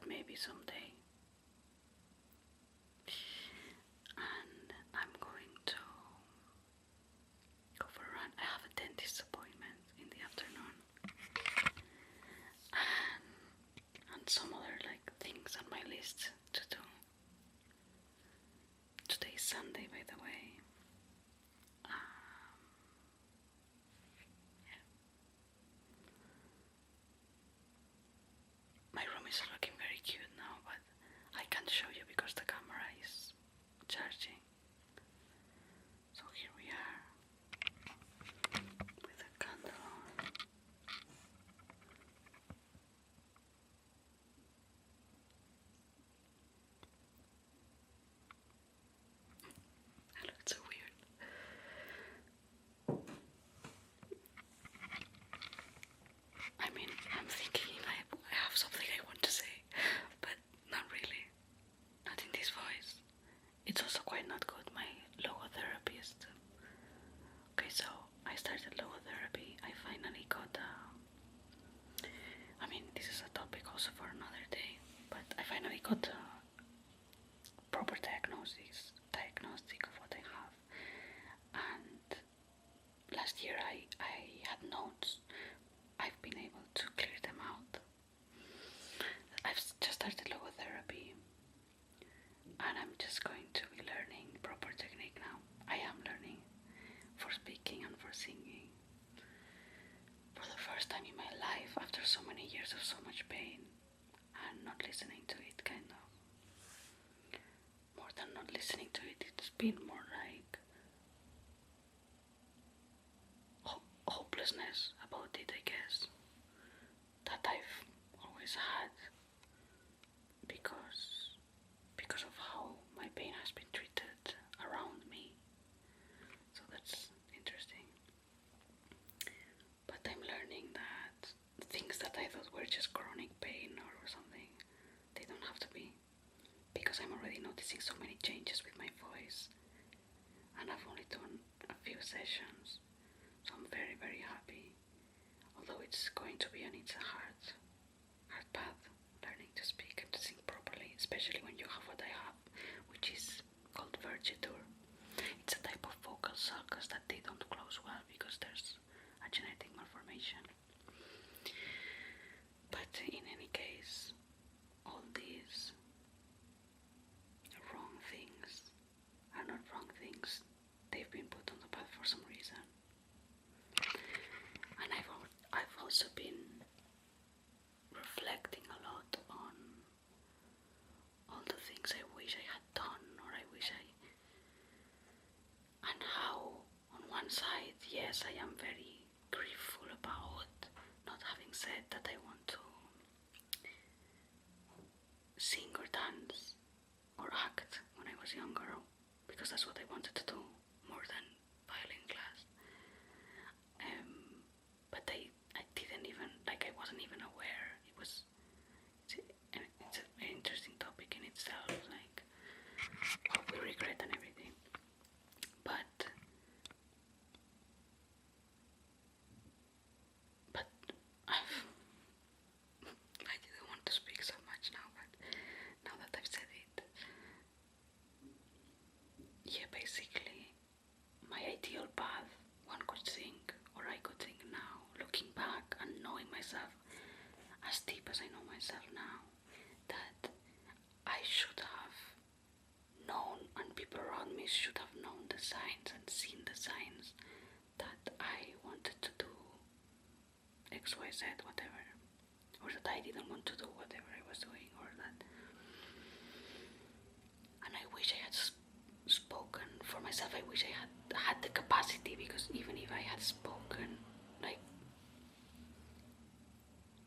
maybe someday. And I'm going to go for a run. I have a dentist appointment in the afternoon, and some other like things on my list to do. Today's Sunday, by the way. Yeah. My room is looking very cute now, but I can't show you because the camera is charging. So here we are with a candle on. I look so weird. I mean, I'm thinking I have something I want to say, but not really. Not in this voice. It's also quite not good. My logotherapist. Okay, so I started logotherapy. I finally got I mean, this is a topic also for another day, but I finally got a proper diagnostic of what I have. And last year I had notes. I've been able to clear them out. I've just started logotherapy, and I'm just going to be learning proper technique now. I am learning for speaking and for singing. For the first time in my life, after so many years of so much pain, and not listening to it, kind of. More than not listening to it, it's been more like hopelessness about it, I guess, that I've always had because of how my pain has been treated around me. So that's interesting. But I'm learning that things that I thought were just chronic pain or something, they don't have to be. Because I'm already noticing so many changes with my voice. And I've only done a few sessions. So I'm very, very happy. Although it's going to be and it's a hard path, learning to speak and to sing properly, especially when you have what I have, which is called vergeture. It's a type of vocal sulcus that they don't close well because there's a genetic malformation. But in any case, all these wrong things are not wrong things. They've been put on the path for some reason. And I've also been reflecting a lot on all the things I wish I had done, or and how on one side, yes, I am very griefful about not having said that I want to sing or dance or act when I was younger, because that's what I wanted to do more than violin class. But I didn't even, like, I wasn't even aware. It's a very interesting topic in itself, like what we regret and everything. But I didn't want to speak so much now, but now that I've said it, yeah, basically, my ideal path, one could think, or I could think now, looking back and knowing myself as deep as I know myself now, that I should have known, and people around me should have known the signs and seen the signs that I wanted to do X, Y, Z, whatever, or that I didn't want to do whatever I was doing, or that. And I wish I had spoken for myself. I wish I had the capacity, because even if I had spoken, like,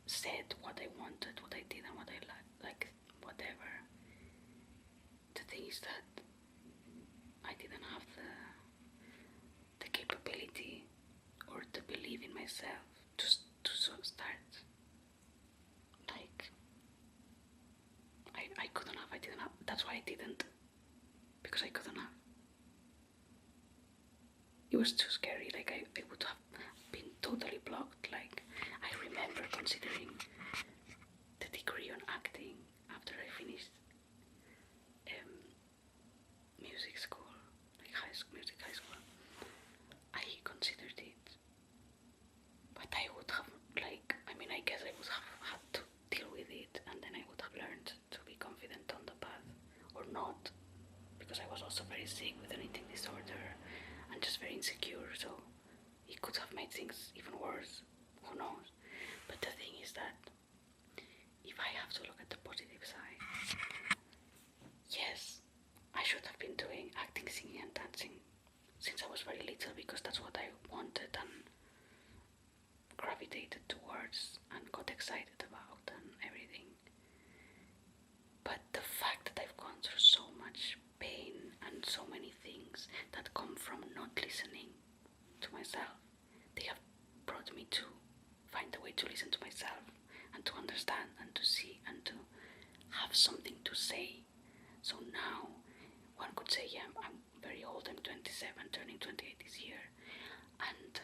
said what I wanted, what I did, and what I liked, like, whatever, the thing is that I didn't have the capability or the belief in myself to start. Like, I couldn't have, I didn't have, that's why I didn't, because I couldn't have. It was too scary, like I would have been totally blocked. Like, I remember considering the degree on acting way to listen to myself and to understand and to see and to have something to say. So now one could say, yeah, I'm very old, I'm 27, turning 28 this year, and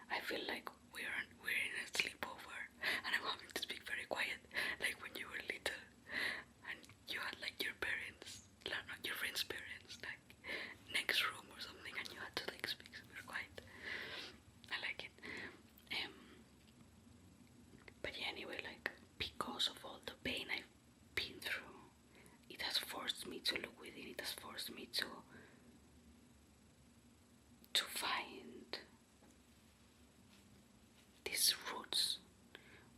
I feel like we're in a sleepover and I'm having to speak very quiet, like when you were little and you had like your parents, not your friends' parents, like next room or something, and you had to like speak super quiet. I like it. But yeah, anyway, like because of all the pain I've been through, it has forced me to look within. It has forced me to find these roots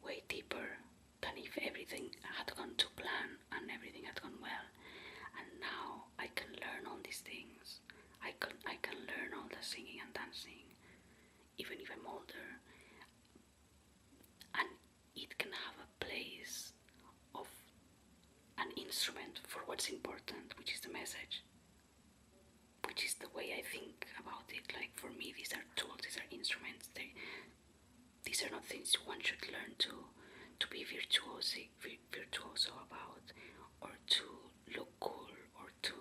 way deeper than if everything had gone to plan and everything had gone well. And now I can learn all these things. I can learn all the singing and dancing, even if I'm older. And it can have a place of an instrument for what's important, which is the message, which is the way I think about it. Like for me, these are tools, these are instruments. These are not things one should learn to be virtuoso about, or to look cool, or to,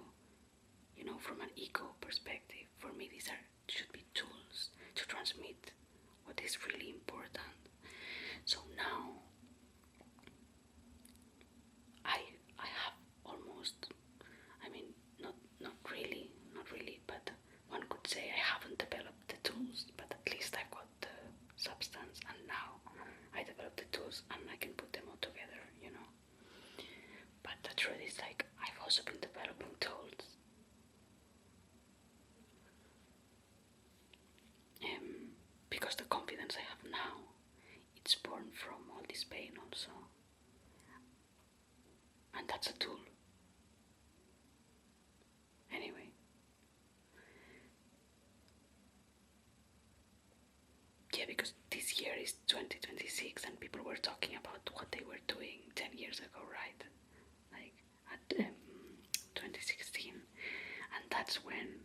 from an ego perspective. For me, these should be tools to transmit what is really important. So now I have almost, not really, but one could say I haven't developed the tools, but at least I've got the substance, and now I develop the tools and I can put them all together. But the truth is, like, I've also been developing tools. Because the confidence I have now, it's born from all this pain also. And that's a tool. Anyway. Yeah, because this year is 2026 and people were talking about what they were doing 10 years ago, right? Like at 2016. And that's when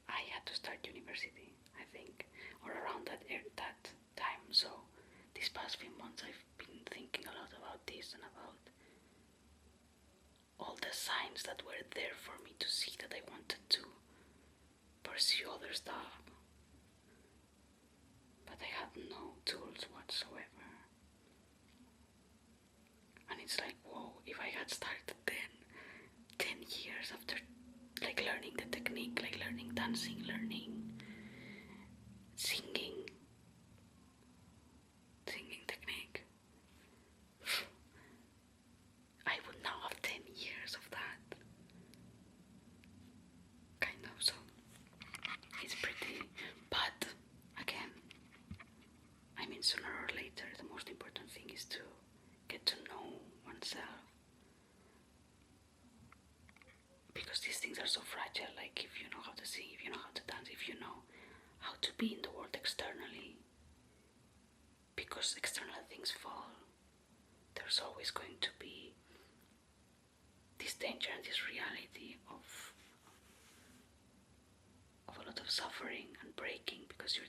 I had to start university, I think, or around that time. So these past few months I've been thinking a lot about this and about all the signs that were there for me to see that I wanted to pursue other stuff. But I had no tools whatsoever. And it's like, whoa, if I had started then, 10 years after, like, learning the technique, like learning dancing, learning singing technique, I would now have 10 years of that. Kind of, so it's pretty, but again, sooner or later, the most important thing is to get to know oneself. Because these things are so fragile, like if you know how to sing, if you know how to dance, if you know how to be in the world externally, because external things fall, there's always going to be this danger and this reality of a lot of suffering and breaking, because you're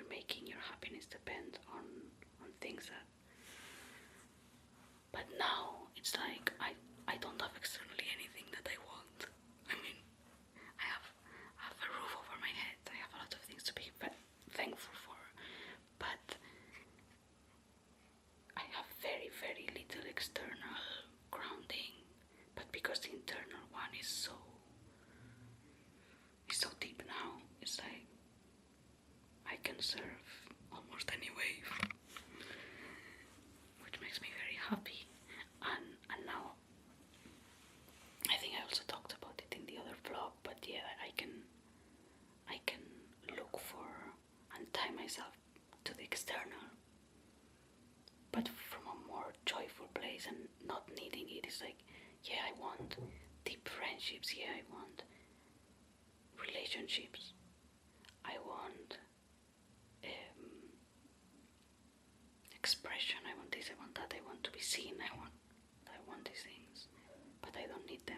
making your happiness depend on things that. But now it's like I don't have externally anything that I want. I have a roof over my head. I have a lot of things to be thankful for, but I have very, very little external grounding. But because the internal one is so deep now, it's like I can surf almost any wave, which makes me very happy. And now, I think I also talked about it in the other vlog, but yeah, I can look for and tie myself to the external, but from a more joyful place and not needing it. It's like, yeah, I want deep friendships, yeah, I want relationships, I want expression, I want this, I want that, I want to be seen, I want these things, but I don't need them.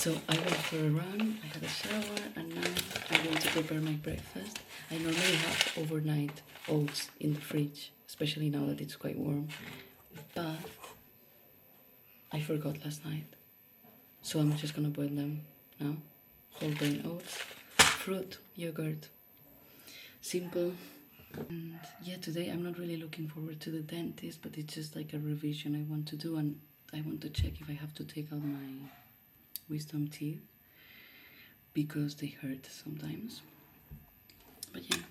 So I went for a run, I had a shower, and now I'm going to prepare my breakfast. I normally have overnight oats in the fridge, especially now that it's quite warm, but I forgot last night. So I'm just gonna boil them now. Whole grain oats, fruit, yogurt, simple. And yeah, today I'm not really looking forward to the dentist, but it's just like a revision I want to do, and I want to check if I have to take out my wisdom teeth because they hurt sometimes. But yeah,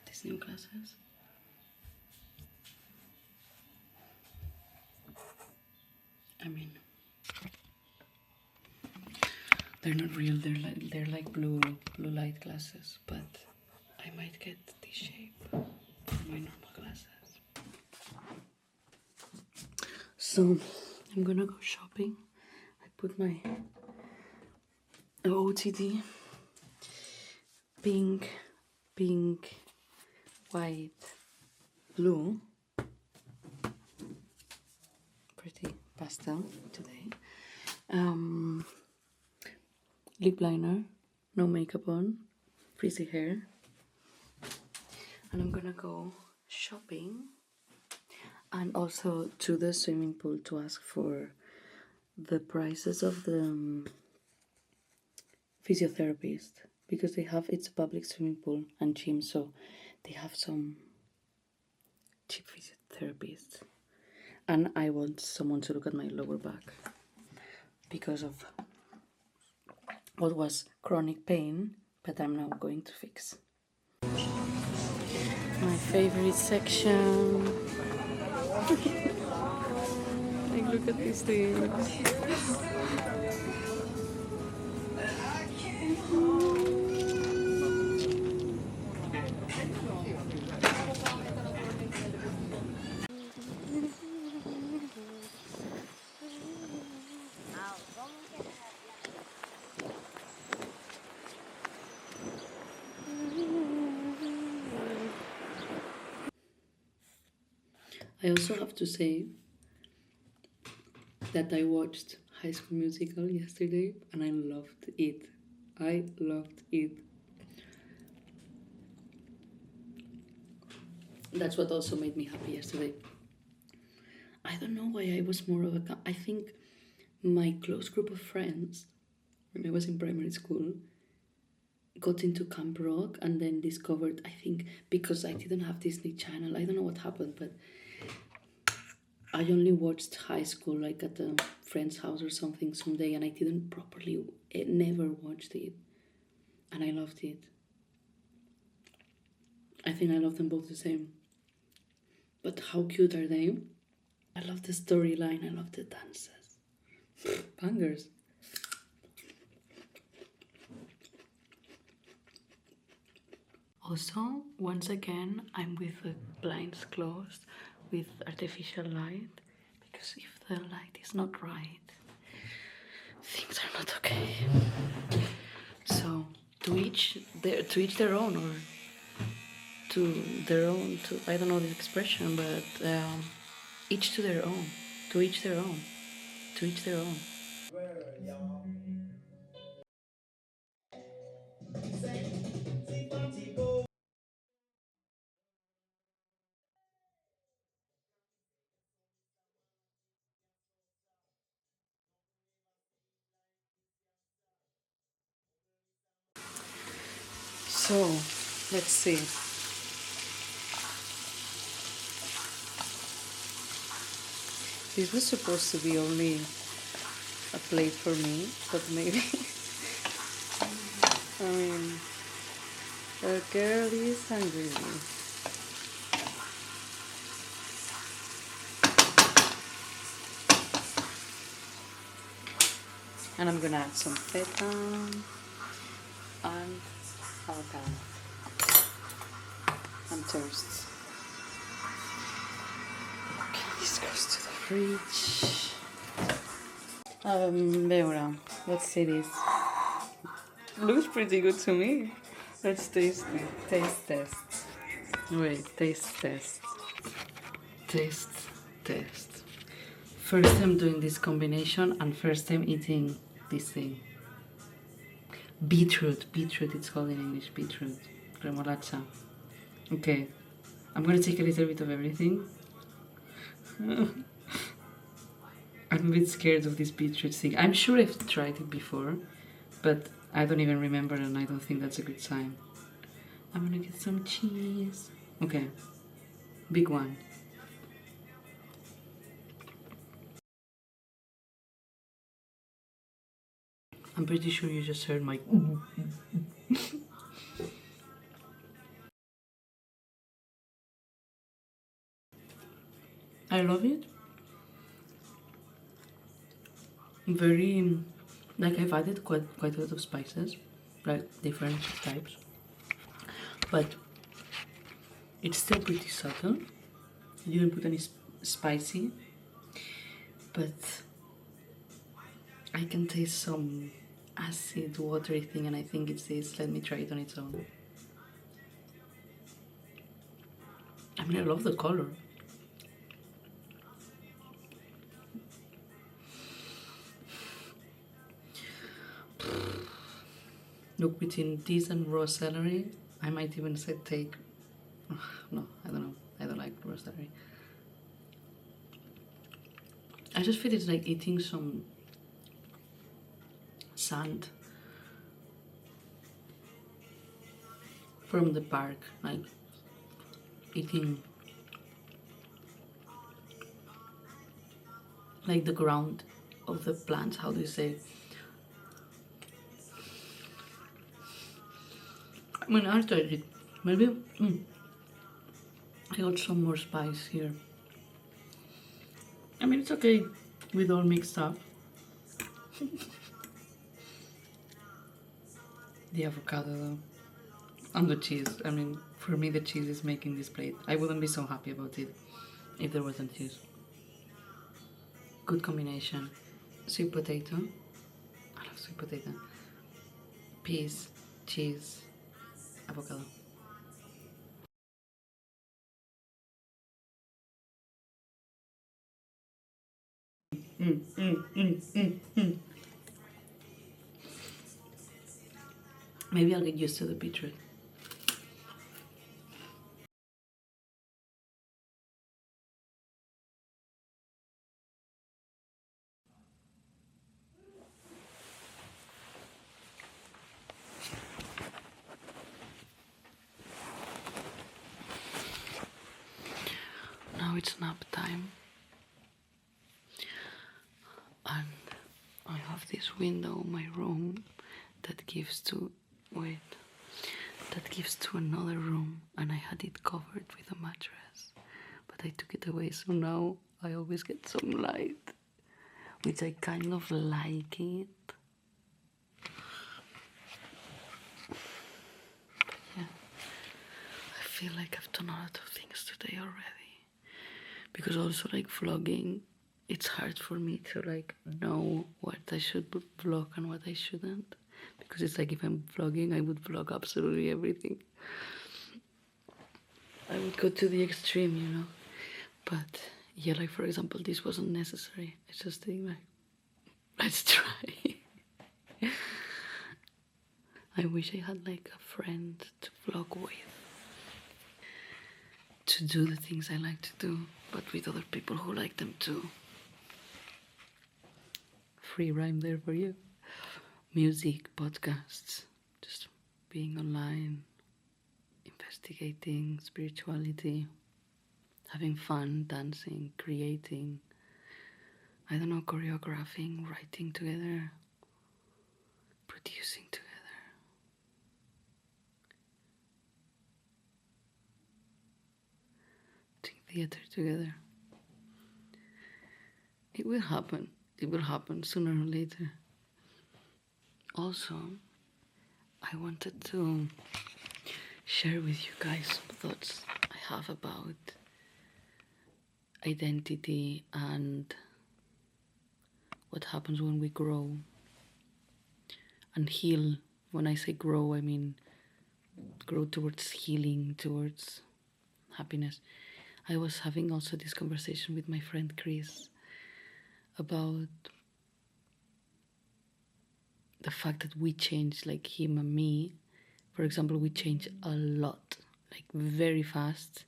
these new glasses. I mean, they're not real. They're like blue light glasses, but I might get this shape for my normal glasses. So I'm gonna go shopping. I put my OOTD pink, white, blue. Pretty pastel today. Lip liner, no makeup on, frizzy hair. And I'm gonna go shopping and also to the swimming pool to ask for the prices of the physiotherapist, because it's a public swimming pool and gym, so they have some cheap physiotherapists. And I want someone to look at my lower back because of what was chronic pain, but I'm now going to fix. My favorite section. Like, look at these things. I also have to say that I watched High School Musical yesterday and I loved it. I loved it. That's what also made me happy yesterday. I don't know why I was more of a... I think my close group of friends, when I was in primary school, got into Camp Rock and then discovered, I think, because I didn't have Disney Channel, I don't know what happened, but I only watched High School like at a friend's house or something someday, and I didn't properly, never watched it, and I loved it. I think I love them both the same. But how cute are they? I love the storyline, I love the dances. Bangers. Also, once again, I'm with the blinds closed with artificial light, because if the light is not right, things are not okay. So to each their own, or to their own. I don't know the expression, but each to their own. To each their own. To each their own. So, let's see. This was supposed to be only a plate for me, but maybe... I mean, the girl is hungry. And I'm gonna add some feta and avocado and toast. Okay, this goes to the fridge. Veure, let's see this. Looks pretty good to me. Let's taste it. Taste test. Wait, taste test. Taste test. First time doing this combination and first time eating this thing. Beetroot it's called in English, beetroot. Remolacha. Okay, I'm gonna take a little bit of everything. I'm a bit scared of this beetroot thing. I'm sure I've tried it before, but I don't even remember and I don't think that's a good sign. I'm gonna get some cheese. Okay, big one. I'm pretty sure you just heard my I love it. Very, like I've added quite a lot of spices, like different types, but it's still pretty subtle. You didn't put any spicy, but I can taste some acid, watery thing, and I think it's this. Let me try it on its own. I mean, I love the color. Look, between this and raw celery, I might even say take. No, I don't know. I don't like raw celery. I just feel it's like eating some sand from the park, like eating like the ground of the plants. How do you say? I mean, I tried it. Maybe I got some more spice here. I mean, it's okay with all mixed up. The avocado though, and the cheese. I mean, for me, the cheese is making this plate. I wouldn't be so happy about it if there wasn't cheese. Good combination. Sweet potato. I love sweet potato. Peas, cheese, avocado. Maybe I'll get used to the beetroot. Now it's nap time, and I have this window in my room that gives to another room, and I had it covered with a mattress, but I took it away, so now I always get some light, which I kind of like it. But yeah, I feel like I've done a lot of things today already, because also like vlogging, it's hard for me to like know what I should vlog and what I shouldn't, because it's like if I'm vlogging, I would vlog absolutely everything. I would go to the extreme, you know. But yeah, like for example, this wasn't necessary. It's just thinking like, let's try. I wish I had like a friend to vlog with, to do the things I like to do, but with other people who like them too. Free rhyme there for you. Music, podcasts, just being online, investigating spirituality, having fun, dancing, creating, I don't know, choreographing, writing together, producing together, doing theater together. It will happen. It will happen sooner or later. Also, I wanted to share with you guys some thoughts I have about identity and what happens when we grow and heal. When I say grow, I mean grow towards healing, towards happiness. I was having also this conversation with my friend Chris, about the fact that we change, like him and me. For example, we change a lot, like very fast,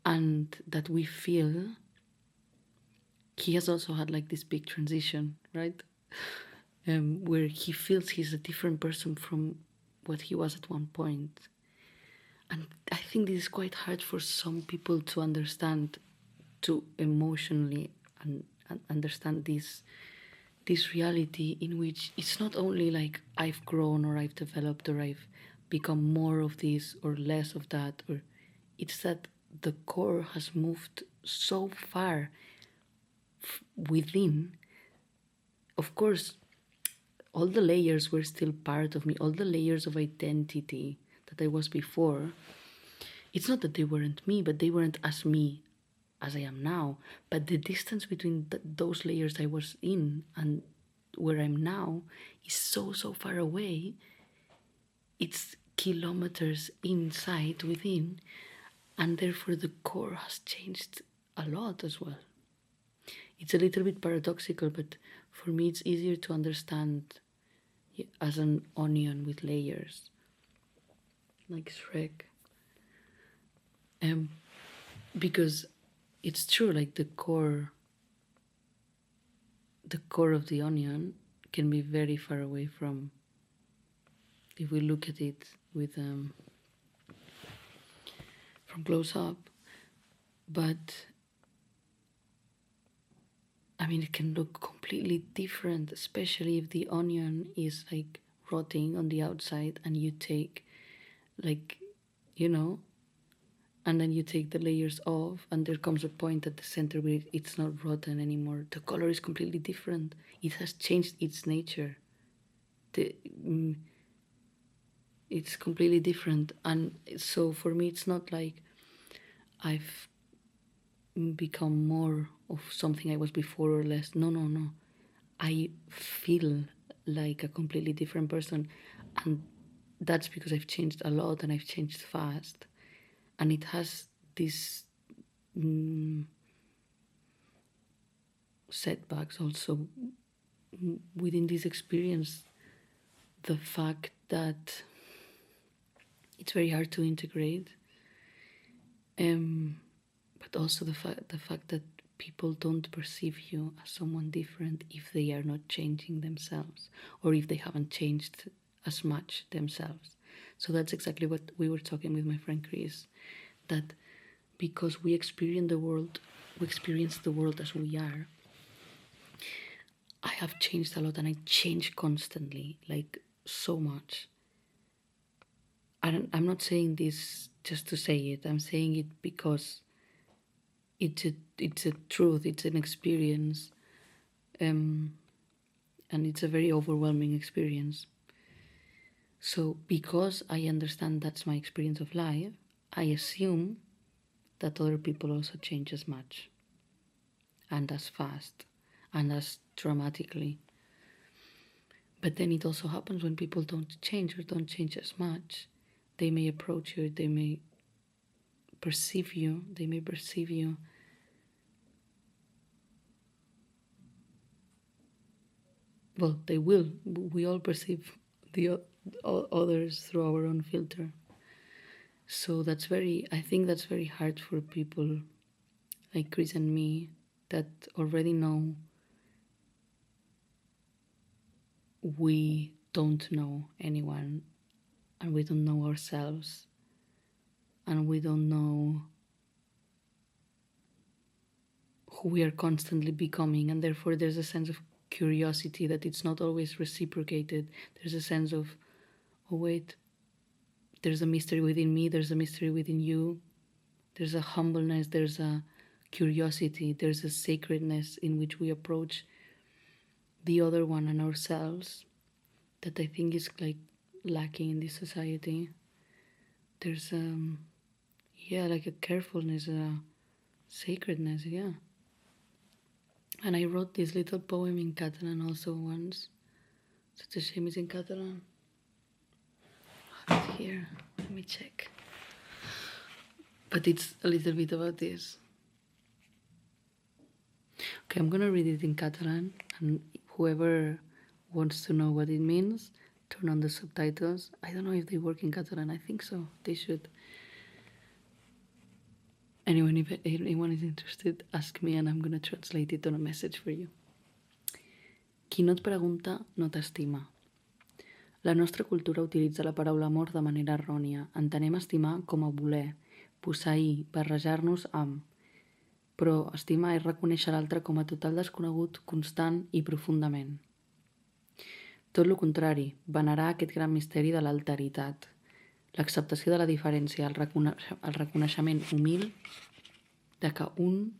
and that we feel he has also had like this big transition, right? Where he feels he's a different person from what he was at one point. And I think this is quite hard for some people to understand, to emotionally and understand this reality in which it's not only like I've grown or I've developed or I've become more of this or less of that, or it's that the core has moved so far within. Of course, all the layers were still part of me, all the layers of identity that I was before. It's not that they weren't me, but they weren't as me as I am now. But the distance between those layers I was in and where I'm now is so far away. It's kilometers inside within, and therefore the core has changed a lot as well. It's a little bit paradoxical, but for me it's easier to understand as an onion with layers, like Shrek. Because it's true, like the core of the onion can be very far away from, if we look at it with from close up. But I mean, it can look completely different, especially if the onion is like rotting on the outside and you take, like, you know, and then you take the layers off and there comes a point at the center where it's not rotten anymore. The color is completely different. It has changed its nature. It's completely different. And so for me, it's not like I've become more of something I was before or less. No. I feel like a completely different person, and that's because I've changed a lot and I've changed fast, and it has this setbacks also within this experience. The fact that it's very hard to integrate, but also the fact that people don't perceive you as someone different if they are not changing themselves or if they haven't changed as much themselves. So that's exactly what we were talking with my friend Chris, that because we experience the world as we are. I have changed a lot and I change constantly, like so much. I'm not saying this just to say it. I'm saying it because it's a truth. It's an experience, and it's a very overwhelming experience. So because I understand that's my experience of life, I assume that other people also change as much, and as fast, and as dramatically. But then it also happens when people don't change or don't change as much. They may approach you, they may perceive you. Well, they will. We all perceive the others through our own filter. So I think that's very hard for people like Chris and me that already know we don't know anyone and we don't know ourselves and we don't know who we are constantly becoming, and therefore there's a sense of curiosity that it's not always reciprocated. There's a sense of, oh wait, there's a mystery within me, there's a mystery within you, there's a humbleness, there's a curiosity, there's a sacredness in which we approach the other one and ourselves that I think is like lacking in this society. There's like a carefulness, a sacredness, yeah. And I wrote this little poem in Catalan also once. Such a shame it's in Catalan. It's here, let me check. But it's a little bit about this. Okay, I'm gonna read it in Catalan, and whoever wants to know what it means, turn on the subtitles. I don't know if they work in Catalan. I think so. They should. Anyone, if anyone is interested, ask me and I'm gonna translate it on a message for you. Qui no et pregunta, no t'estima. La nostra cultura utilitza la paraula amor de manera errònia. Entenem estimar com a voler, posseir, barrejar-nos amb. Però estimar és reconèixer l'altre com a total desconegut, constant i profundament. Tot el contrari, venerar aquest gran misteri de l'alteritat, l'acceptació de la diferència, el reconeixement humil de que un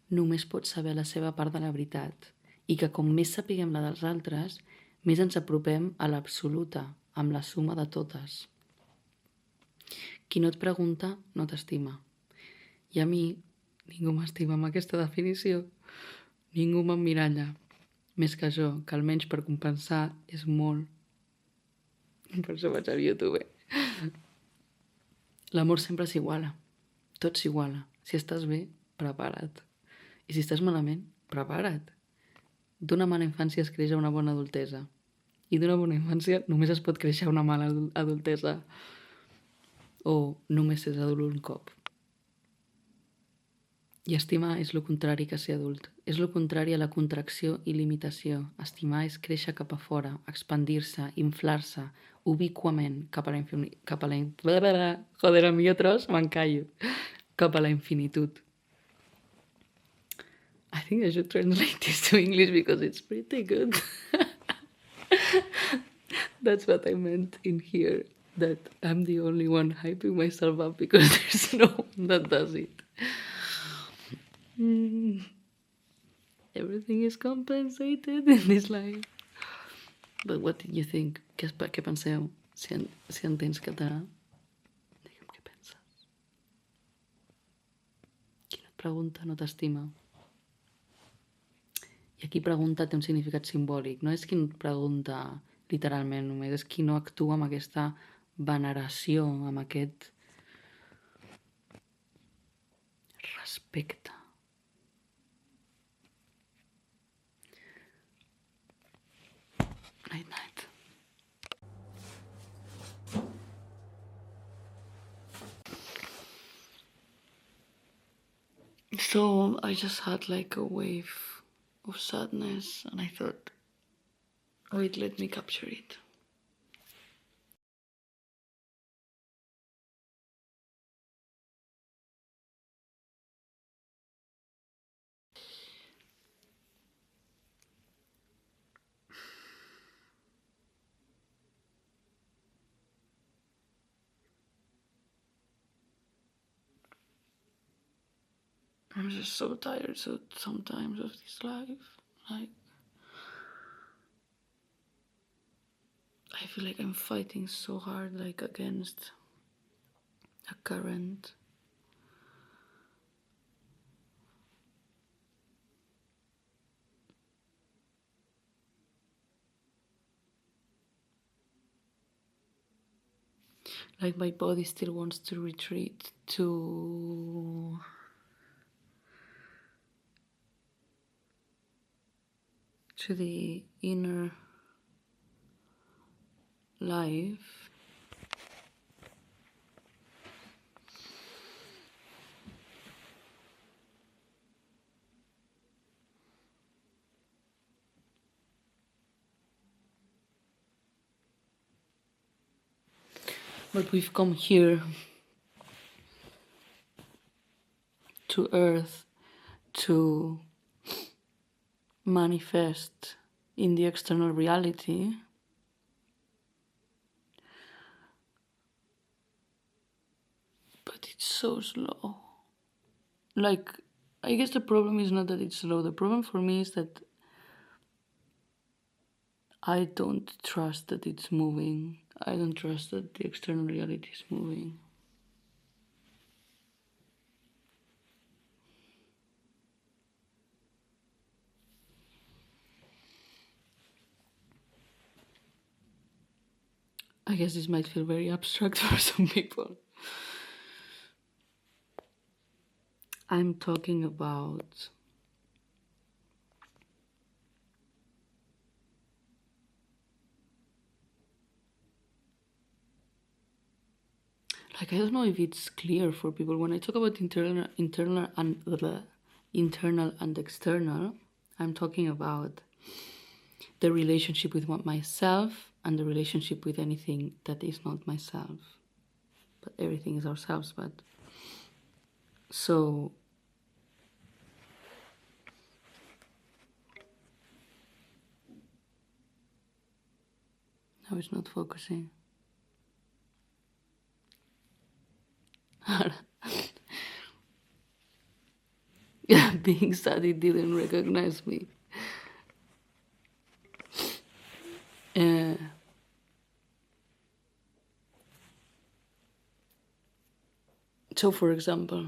només pot saber la seva part de la veritat i que com més sapiguem la dels altres, més ens apropem a l'absoluta, amb la suma de totes. Qui no et pregunta, no t'estima. I a mi, ningú m'estima amb aquesta definició. Ningú m'emmiralla. Més que jo, que almenys per compensar és molt. Per això vaig a YouTube. L'amor sempre s'iguala. Tot s'iguala. Si estàs bé, prepara't. I si estàs malament, prepara't. D'una mala infància es creix a una bona adultesa. I d'una bona infància només es pot créixer a una mala adultesa. O només és adult un cop. I estimar és el contrari que ser adult. És el contrari a la contracció i limitació. Estimar és créixer cap a fora, expandir-se, inflar-se, ubiquament, cap a la Joder, a mi tros, m'encallo. Cap a la infinitud. I think I should translate this to English because it's pretty good. That's what I meant in here. That I'm the only one hyping myself up because there's no one that does it. Everything is compensated in this life. But what did you think? Què penseu? Si entens català, digue'm què penses. Qui no et pregunta no t'estima. I aquí pregunta té un significat simbòlic. No és qui no et pregunta literalment només, és qui no actua amb aquesta veneració, amb aquest respecte. Night, night. So I just had like a wave of sadness and I thought, wait, let me capture it. I'm just so tired sometimes of this life. Like, I feel like I'm fighting so hard, like against a current. Like my body still wants to retreat to the inner life. But we've come here to Earth to manifest in the external reality but it's so slow. Like, I guess the problem is not that it's slow. The problem for me is that I don't trust that it's moving. I don't trust that the external reality is moving. I guess this might feel very abstract for some people. I'm talking about like, I don't know if it's clear for people. When I talk about internal and external, I'm talking about the relationship with myself and the relationship with anything that is not myself. But everything is ourselves. But so now it's not focusing. Yeah, being sad, it didn't recognize me. So, for example,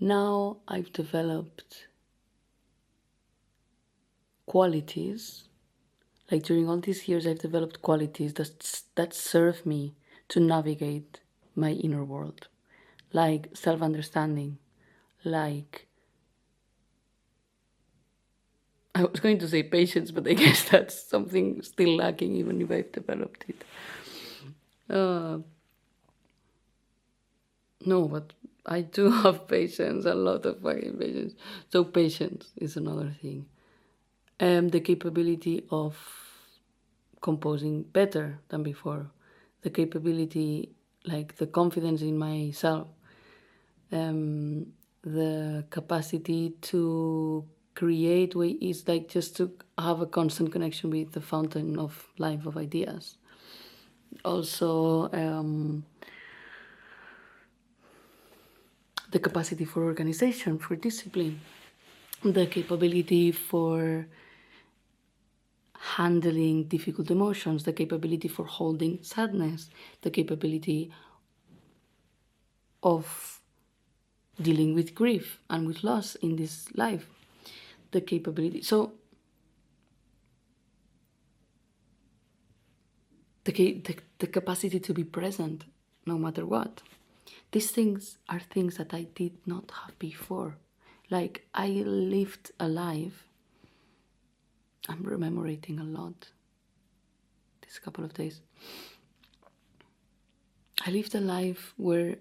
now I've developed qualities. Like during all these years, I've developed qualities that serve me to navigate my inner world, like self-understanding, like, I was going to say patience, but I guess that's something still lacking, even if I've developed it. No, but I do have patience, a lot of fucking patience. So patience is another thing. The capability of composing better than before. The capability, like the confidence in myself. The capacity to create is like just to have a constant connection with the fountain of life of ideas. Also, the capacity for organization, for discipline, the capability for handling difficult emotions, the capability for holding sadness, the capability of dealing with grief and with loss in this life, the capability. So the capacity to be present no matter what. These things are things that I did not have before. Like, I lived a life, I'm rememorating a lot this couple of days. I lived a life where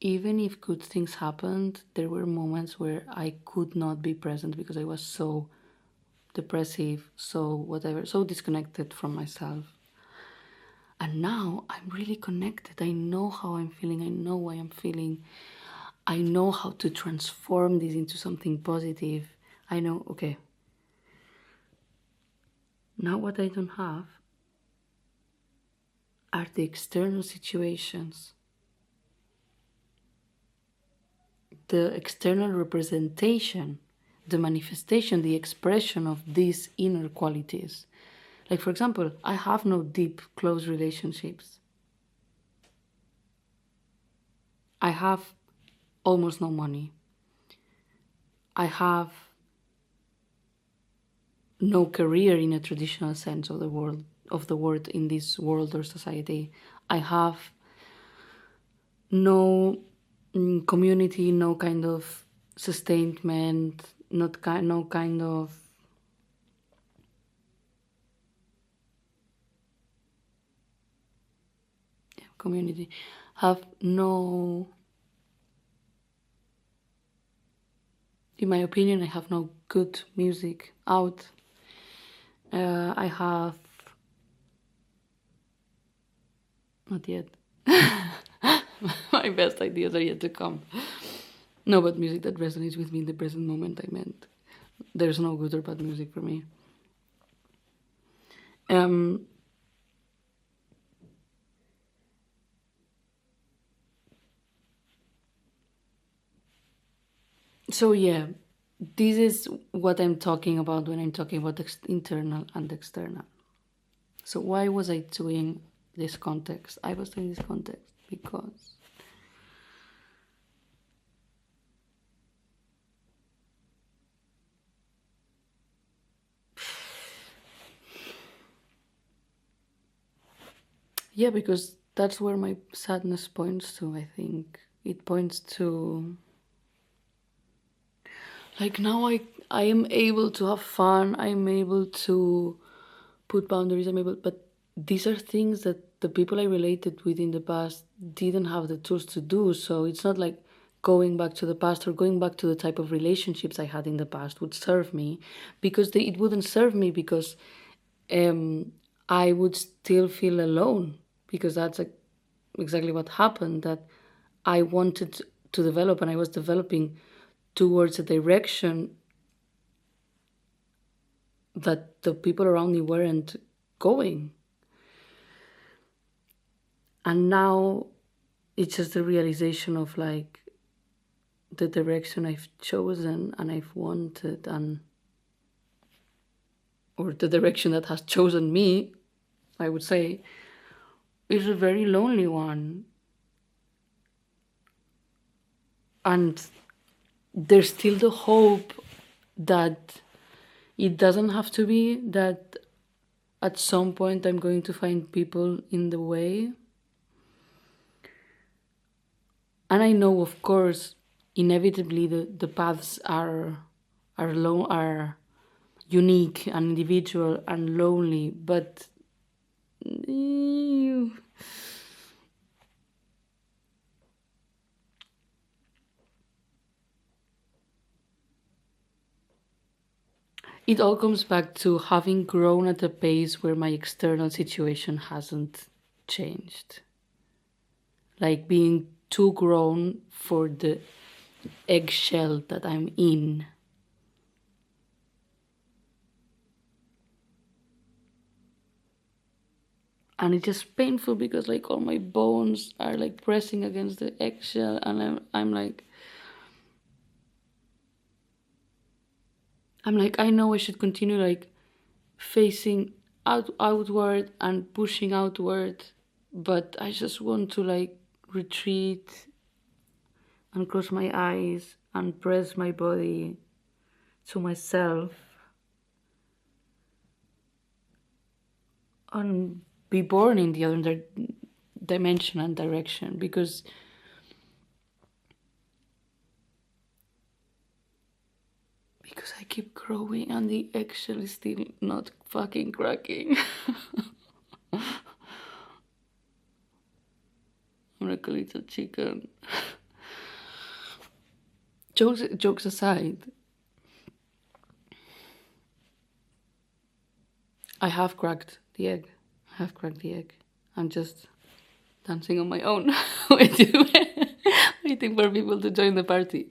even if good things happened, there were moments where I could not be present because I was so depressive, so whatever, so disconnected from myself. And now I'm really connected. I know how I'm feeling. I know why I'm feeling. I know how to transform this into something positive. I know, okay, now what I don't have are the external situations, the external representation, the manifestation, the expression of these inner qualities. Like, for example, I have no deep, close relationships. I have almost no money. I have no career in a traditional sense of the word in this world or society. I have no community, no kind of sustainment, no kind of community, have no, in my opinion, I have no good music out. I have, not yet, my best ideas are yet to come. No, but music that resonates with me in the present moment, I meant. There's no good or bad music for me. So yeah, this is what I'm talking about when I'm talking about internal and external. So why was I doing this context? I was doing this context because yeah, because that's where my sadness points to, I think. It points to, like, now I am able to have fun, I'm able to put boundaries, but these are things that the people I related with in the past didn't have the tools to do. So it's not like going back to the past or going back to the type of relationships I had in the past would serve me, because it wouldn't serve me, because I would still feel alone, because that's exactly what happened, that I wanted to develop, and I was developing towards a direction that the people around me weren't going. And now it's just the realization of like the direction I've chosen and I've wanted, and or the direction that has chosen me, I would say, is a very lonely one. And there's still the hope that it doesn't have to be, that at some point I'm going to find people in the way. And I know, of course, inevitably the paths are unique and individual and lonely, but it all comes back to having grown at a pace where my external situation hasn't changed. Like being too grown for the eggshell that I'm in. And it's just painful because like all my bones are like pressing against the eggshell, and I'm like I know I should continue like facing outward and pushing outward, but I just want to like retreat and close my eyes and press my body to myself and be born in the other dimension and direction, because I keep growing and the eggshell is still not fucking cracking. I'm like a little chicken. Jokes aside, I have cracked the egg. I'm just dancing on my own, waiting for people to join the party.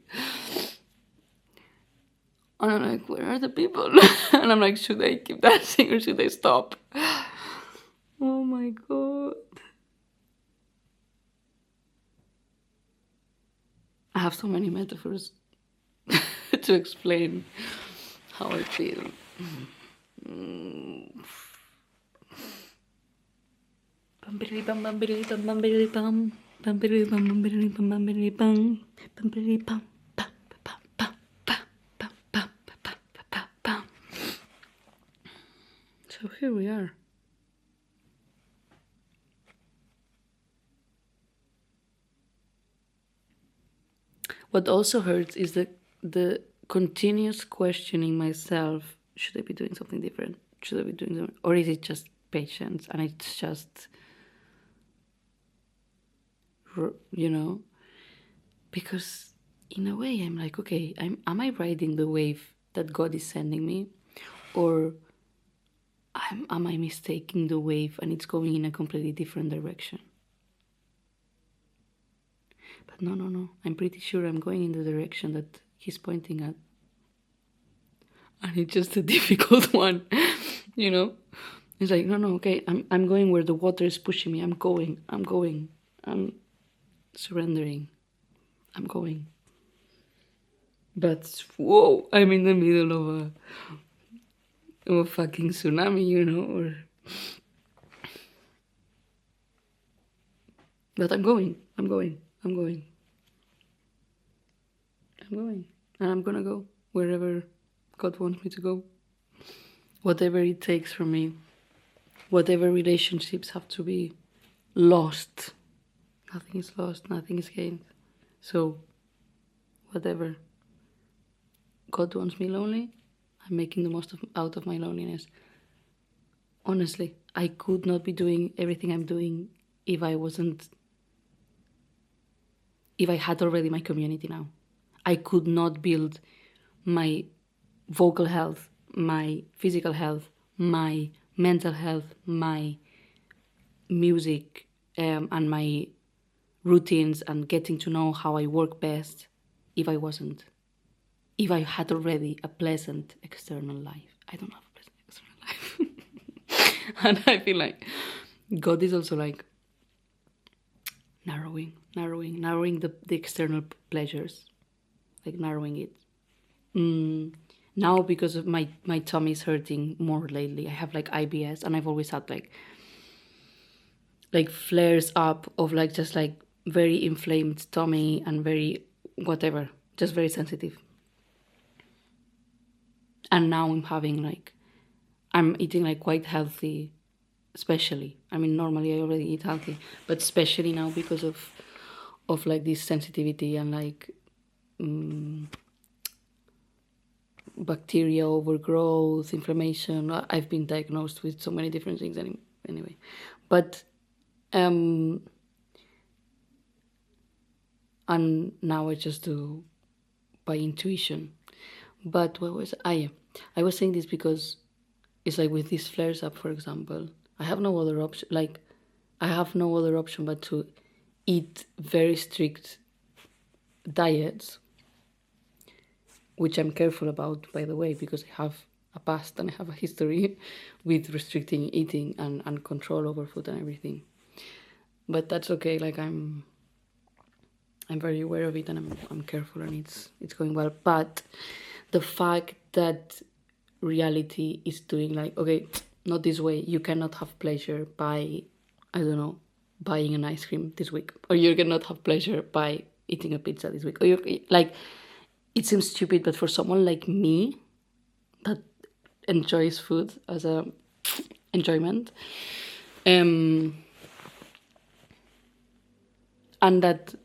And I'm like, where are the people? And I'm like, should I keep dancing or should I stop? Oh my god. I have so many metaphors to explain how I feel. So here we are. What also hurts is the continuous questioning myself. Should I be doing something different? Should I be doing something? Or is it just patience and it's just, because in a way I'm like, okay, am I riding the wave that God is sending me? Or am I mistaking the wave and it's going in a completely different direction? But no, I'm pretty sure I'm going in the direction that he's pointing at. And it's just a difficult one, It's like, no, okay, I'm going where the water is pushing me. I'm going. I'm surrendering. I'm going. But, whoa, I'm in the middle of a fucking tsunami, But I'm going. And I'm gonna go wherever God wants me to go. Whatever it takes from me. Whatever relationships have to be lost. Nothing is lost, nothing is gained. So, whatever. God wants me lonely, I'm making the most out of my loneliness. Honestly, I could not be doing everything I'm doing if I had already my community now. I could not build my vocal health, my physical health, my mental health, my music, and my routines and getting to know how I work best if I wasn't. If I had already a pleasant external life. I don't have a pleasant external life. And I feel like God is also like narrowing the external pleasures, like narrowing it. Now because of my tummy is hurting more lately. I have like IBS, and I've always had like flares up of like just like very inflamed tummy and very whatever, just very sensitive. And now I'm eating like quite healthy, especially. I mean, normally I already eat healthy, but especially now because of like this sensitivity and like bacteria overgrowth, inflammation. I've been diagnosed with so many different things anyway. But and now I just do by intuition. But what was yeah. I was saying this because it's like with these flares up, for example, I have no other option. Like, I have no other option but to eat very strict diets, which I'm careful about, by the way, because I have a past and I have a history with restricting eating and control over food and everything. But that's okay. Like I'm very aware of it, and I'm careful, and it's going well. But the fact that reality is doing like, okay, not this way. You cannot have pleasure by, I don't know, buying an ice cream this week, or you cannot have pleasure by eating a pizza this week, or you're like, it seems stupid, but for someone like me that enjoys food as a enjoyment, and that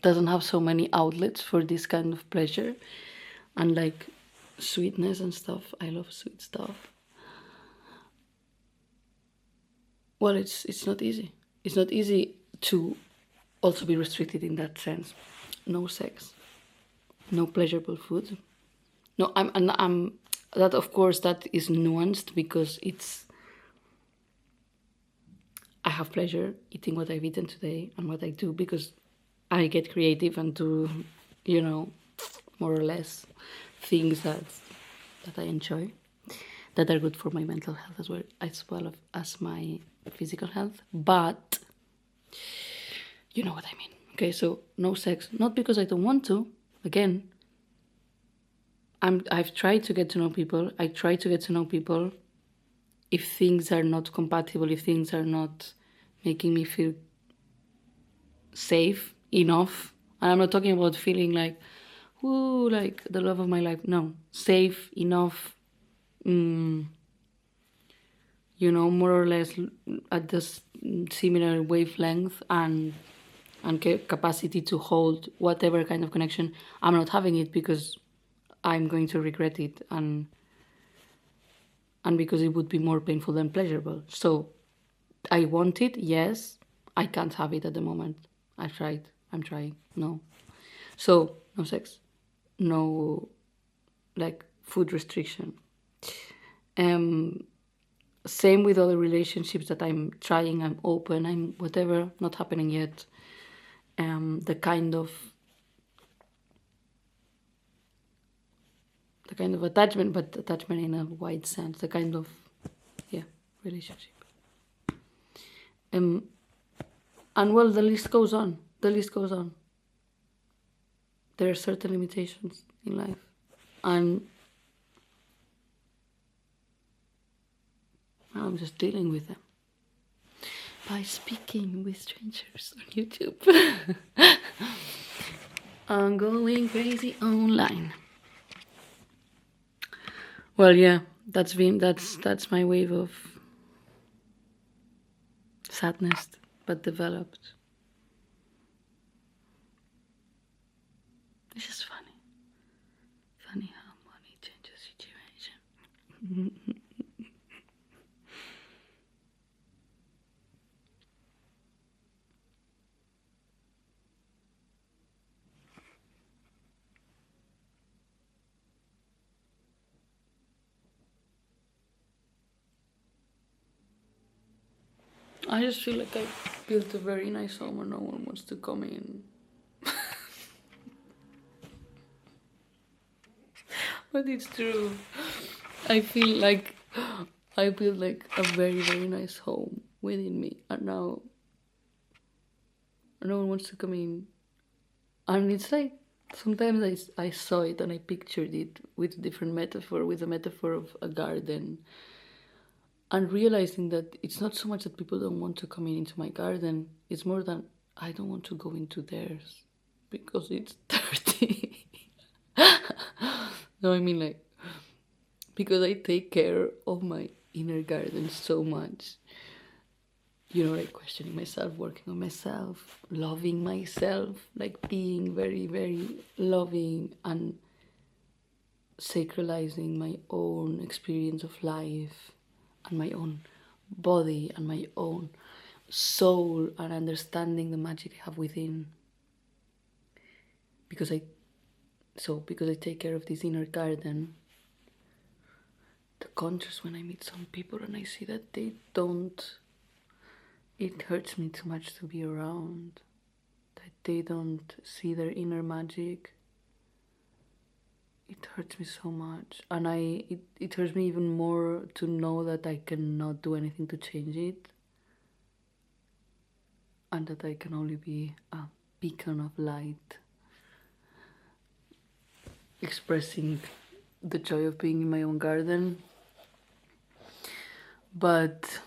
doesn't have so many outlets for this kind of pleasure and like sweetness and stuff. I love sweet stuff. Well, it's not easy. It's not easy to also be restricted in that sense. No sex, no pleasurable food. No, I'm that of course that is nuanced because I have pleasure eating what I've eaten today and what I do because I get creative and do, more or less things that I enjoy, that are good for my mental health as well as my physical health. But you know what I mean. Okay, so no sex, not because I don't want to. Again, I've tried to get to know people. I try to get to know people. If things are not compatible, if things are not making me feel safe enough, and I'm not talking about feeling like, whoo, like the love of my life. No, safe enough. More or less at this similar wavelength and capacity to hold whatever kind of connection. I'm not having it because I'm going to regret it and because it would be more painful than pleasurable. So I want it, yes. I can't have it at the moment. I've tried. I'm trying. No. So no sex. No like food restriction. Same with other relationships that I'm trying. I'm open. I'm whatever. Not happening yet. The kind of attachment, but attachment in a wide sense. The kind of relationship. And well, the list goes on. The list goes on. There are certain limitations in life, and I'm just dealing with them by speaking with strangers on YouTube. I'm going crazy online. Well, yeah, that's my wave of sadness, but developed. It's just funny. Funny how money changes situation. I just feel like I built a very nice home and no one wants to come in. But it's true. I feel like I built like a very, very nice home within me, and now no one wants to come in. And it's like sometimes I saw it and I pictured it with a different metaphor, with a metaphor of a garden, and realizing that it's not so much that people don't want to come in into my garden, it's more than I don't want to go into theirs because it's dirty. No, I mean like because I take care of my inner garden so much. You know, like questioning myself, working on myself, loving myself, like being very, very loving and sacralizing my own experience of life and my own body and my own soul and understanding the magic I have within. Because I take care of this inner garden, the contrast when I meet some people and I see that they don't, it hurts me too much to be around, that they don't see their inner magic. It hurts me so much, and it hurts me even more to know that I cannot do anything to change it, and that I can only be a beacon of light, expressing the joy of being in my own garden. But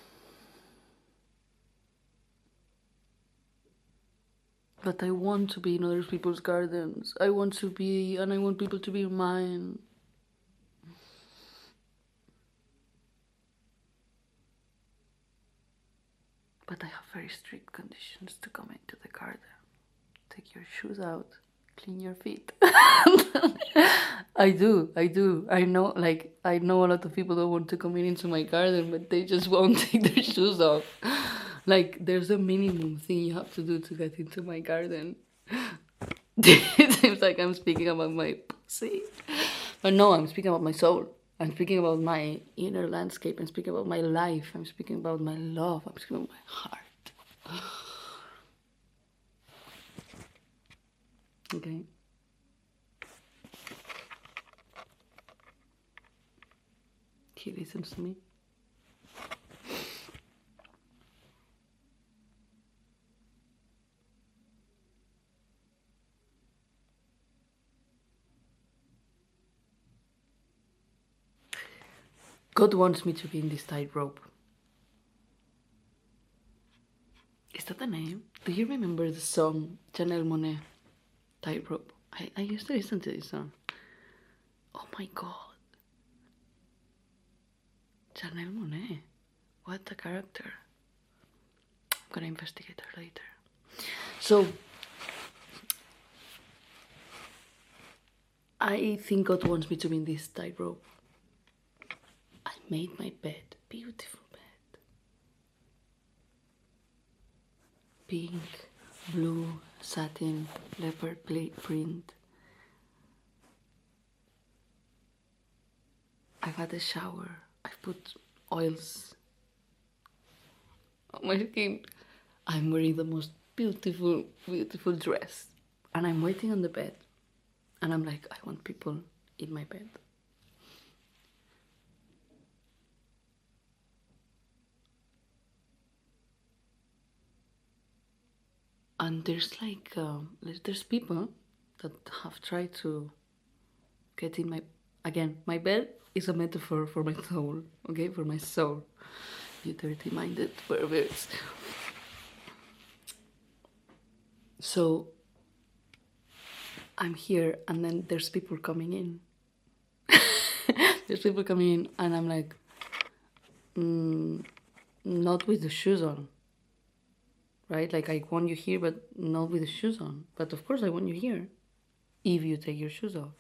I want to be in other people's gardens. I want to be, and I want people to be in mine. But I have very strict conditions to come into the garden. Take your shoes out, clean your feet. I do. I know, like, I know a lot of people don't want to come into my garden, but they just won't take their shoes off. Like, there's a minimum thing you have to do to get into my garden. It seems like I'm speaking about my pussy. But no, I'm speaking about my soul. I'm speaking about my inner landscape. I'm speaking about my life. I'm speaking about my love. I'm speaking about my heart. Okay. He listens to me. God wants me to be in this tightrope. Is that the name? Do you remember the song Janelle Monáe, Tightrope? I used to listen to this song. Oh my god. Janelle Monáe. What a character. I'm gonna investigate her later. So, I think God wants me to be in this tightrope. I made my bed. Beautiful bed. Pink, blue, satin, leopard print. I've had a shower. I've put oils on my skin. I'm wearing the most beautiful, beautiful dress. And I'm waiting on the bed. And I'm like, I want people in my bed. And there's like, there's people that have tried to get in my, again, my bed is a metaphor for my soul, okay, for my soul. You dirty-minded perverts. So, I'm here and then there's people coming in. There's people coming in and I'm like, not with the shoes on. Right? Like, I want you here, but not with the shoes on. But of course I want you here, if you take your shoes off.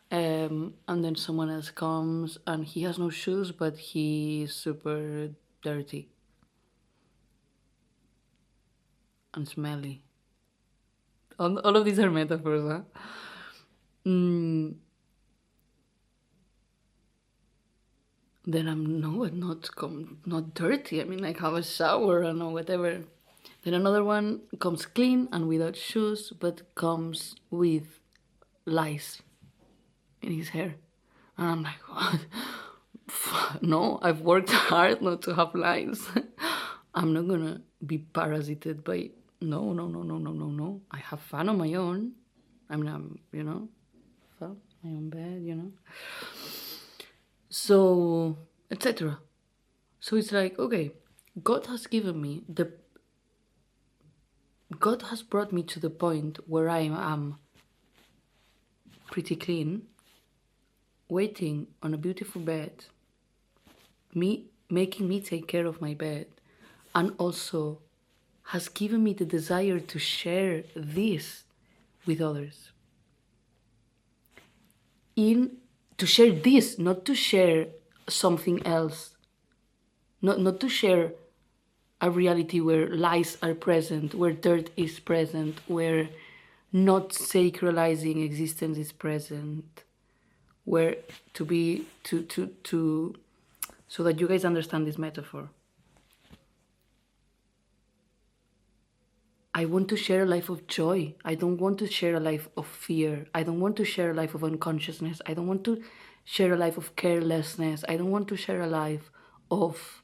And then someone else comes and he has no shoes, but he's super dirty and smelly. All of these are metaphors, huh? then I'm not dirty. I mean, I have a shower and whatever. Then another one comes clean and without shoes, but comes with lice in his hair. And I'm like, what? No, I've worked hard not to have lice. I'm not gonna be parasited by. No, no, no, no, no, no, no. I have fun on my own. I mean, fun, my own bed. So, etc. So it's like, okay, God has given me the. God has brought me to the point where I am pretty clean, waiting on a beautiful bed, making me take care of my bed, and also has given me the desire to share this with others. To share this, not to share something else, not to share a reality where lies are present, where dirt is present, where not sacralizing existence is present, where so that you guys understand this metaphor. I want to share a life of joy. I don't want to share a life of fear. I don't want to share a life of unconsciousness. I don't want to share a life of carelessness. I don't want to share a life of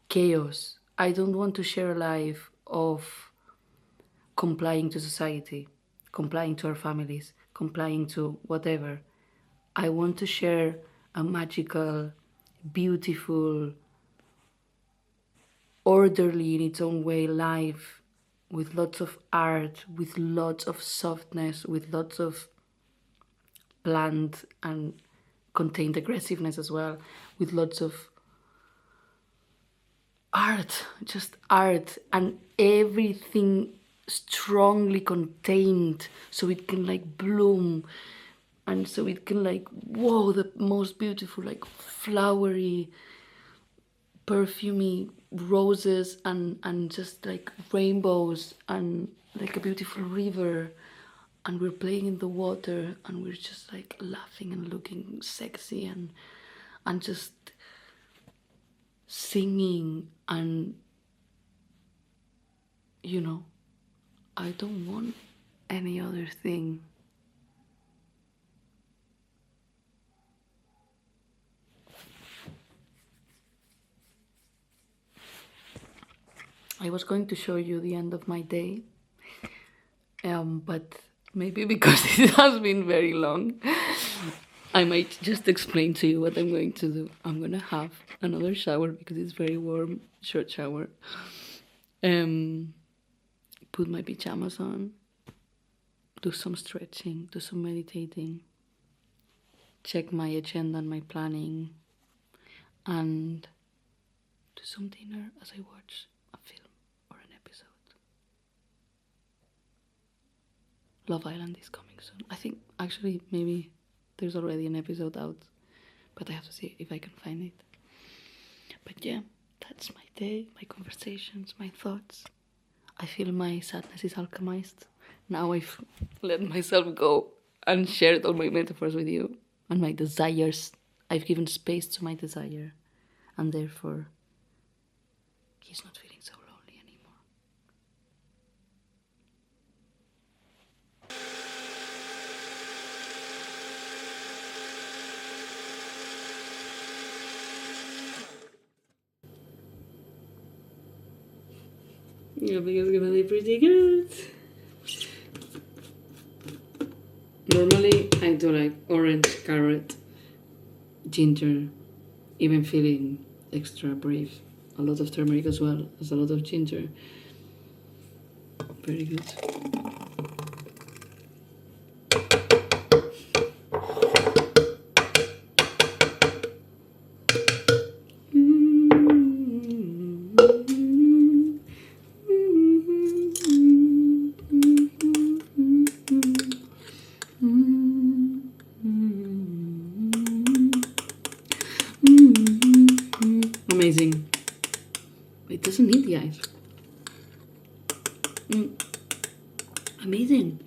chaos. I don't want to share a life of complying to society, complying to our families, complying to whatever. I want to share a magical, beautiful, orderly in its own way life with lots of art, with lots of softness, with lots of planned and contained aggressiveness as well, with lots of art, just art, and everything strongly contained so it can like bloom, and so it can like, whoa, the most beautiful, like flowery, perfumey roses and just like rainbows and like a beautiful river, and we're playing in the water and we're just like laughing and looking sexy and just singing, and I don't want any other thing. I was going to show you the end of my day, but maybe because it has been very long, I might just explain to you what I'm going to do. I'm gonna have another shower because it's very warm, short shower. Put my pajamas on, do some stretching, do some meditating, check my agenda and my planning, and do some dinner as I watch a film or an episode. Love Island is coming soon. I think actually maybe there's already an episode out, but I have to see if I can find it. But yeah, that's my day, my conversations, my thoughts. I feel my sadness is alchemized. Now I've let myself go and shared all my metaphors with you and my desires. I've given space to my desire, and therefore he's not feeling so lonely anymore. I think it's gonna be pretty good. Normally I do like orange, carrot, ginger, even feeling extra brave. A lot of turmeric as well as a lot of ginger. Very good. Amazing. It doesn't need the ice. Amazing.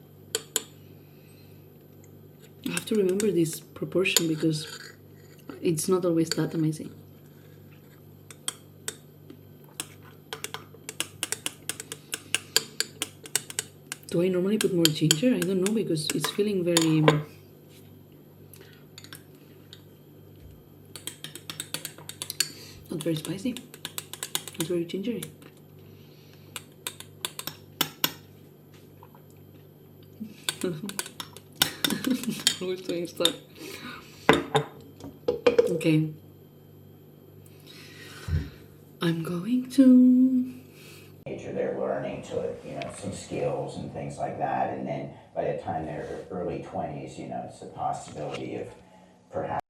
I have to remember this proportion because it's not always that amazing. Do I normally put more ginger? I don't know, because it's feeling very... not very spicy. It's very gingery. Always doing stuff. Okay. I'm going to... They're learning to, some skills and things like that, and then by the time they're early 20s, it's a possibility of perhaps